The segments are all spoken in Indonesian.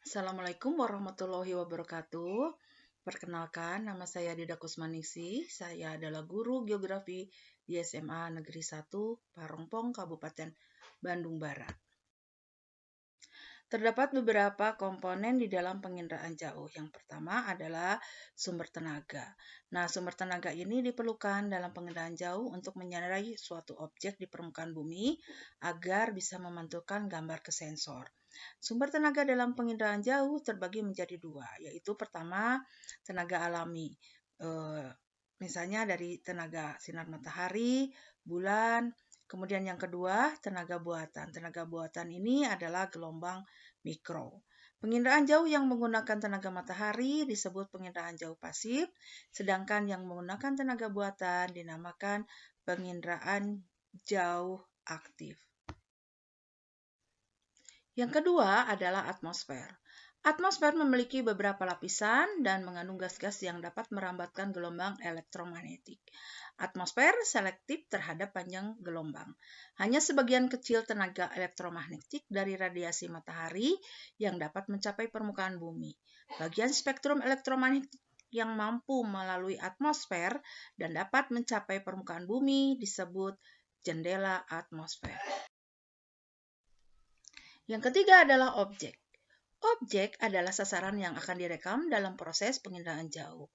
Assalamualaikum warahmatullahi wabarakatuh. Perkenalkan, nama saya Dida Kusmanisi. Saya adalah guru geografi di SMA Negeri 1 Parongpong, Kabupaten Bandung Barat. Terdapat beberapa komponen di dalam penginderaan jauh. Yang pertama adalah sumber tenaga. Nah, sumber tenaga ini diperlukan dalam penginderaan jauh untuk menyenderai suatu objek di permukaan bumi agar bisa memantulkan gambar ke sensor. Sumber tenaga dalam penginderaan jauh terbagi menjadi dua, yaitu pertama tenaga alami. Misalnya dari tenaga sinar matahari, bulan, kemudian yang kedua tenaga buatan. Tenaga buatan ini adalah gelombang mikro. Penginderaan jauh yang menggunakan tenaga matahari disebut penginderaan jauh pasif, sedangkan yang menggunakan tenaga buatan dinamakan penginderaan jauh aktif. Yang kedua adalah atmosfer. Atmosfer memiliki beberapa lapisan dan mengandung gas-gas yang dapat merambatkan gelombang elektromagnetik. Atmosfer selektif terhadap panjang gelombang. Hanya sebagian kecil tenaga elektromagnetik dari radiasi matahari yang dapat mencapai permukaan bumi. Bagian spektrum elektromagnetik yang mampu melalui atmosfer dan dapat mencapai permukaan bumi disebut jendela atmosfer. Yang ketiga adalah objek. Objek adalah sasaran yang akan direkam dalam proses penginderaan jauh.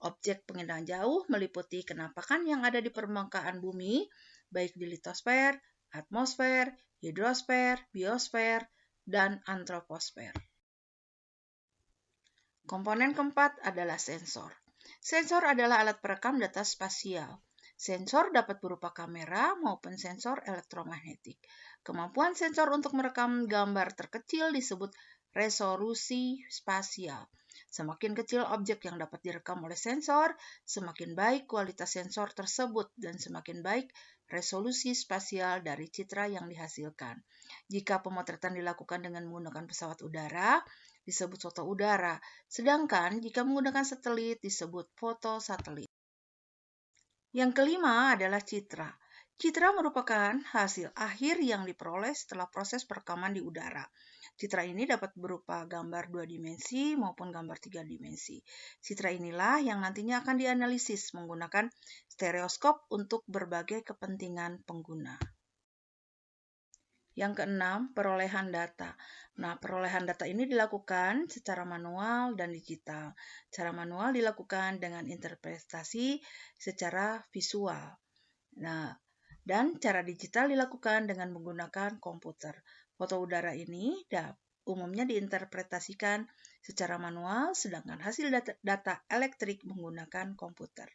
Objek penginderaan jauh meliputi kenampakan yang ada di permukaan bumi, baik di litosfer, atmosfer, hidrosfer, biosfer, dan antroposfer. Komponen keempat adalah sensor. Sensor adalah alat perekam data spasial. Sensor dapat berupa kamera maupun sensor elektromagnetik. Kemampuan sensor untuk merekam gambar terkecil disebut resolusi spasial. Semakin kecil objek yang dapat direkam oleh sensor, semakin baik kualitas sensor tersebut dan semakin baik resolusi spasial dari citra yang dihasilkan. Jika pemotretan dilakukan dengan menggunakan pesawat udara, disebut foto udara, sedangkan jika menggunakan satelit disebut foto satelit. Yang kelima adalah citra. Citra merupakan hasil akhir yang diperoleh setelah proses perekaman di udara. Citra ini dapat berupa gambar 2 dimensi maupun gambar 3 dimensi. Citra inilah yang nantinya akan dianalisis menggunakan stereoskop untuk berbagai kepentingan pengguna. Yang keenam, perolehan data. Nah, perolehan data ini dilakukan secara manual dan digital. Cara manual dilakukan dengan interpretasi secara visual. Nah, dan cara digital dilakukan dengan menggunakan komputer. Foto udara ini umumnya diinterpretasikan secara manual, sedangkan hasil data elektrik menggunakan komputer.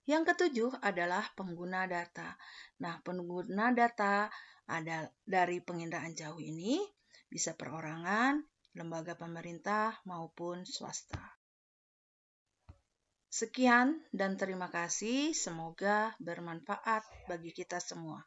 Yang ketujuh adalah pengguna data. Nah, pengguna data ada dari penginderaan jauh ini bisa perorangan, lembaga pemerintah maupun swasta. Sekian dan terima kasih. Semoga bermanfaat bagi kita semua.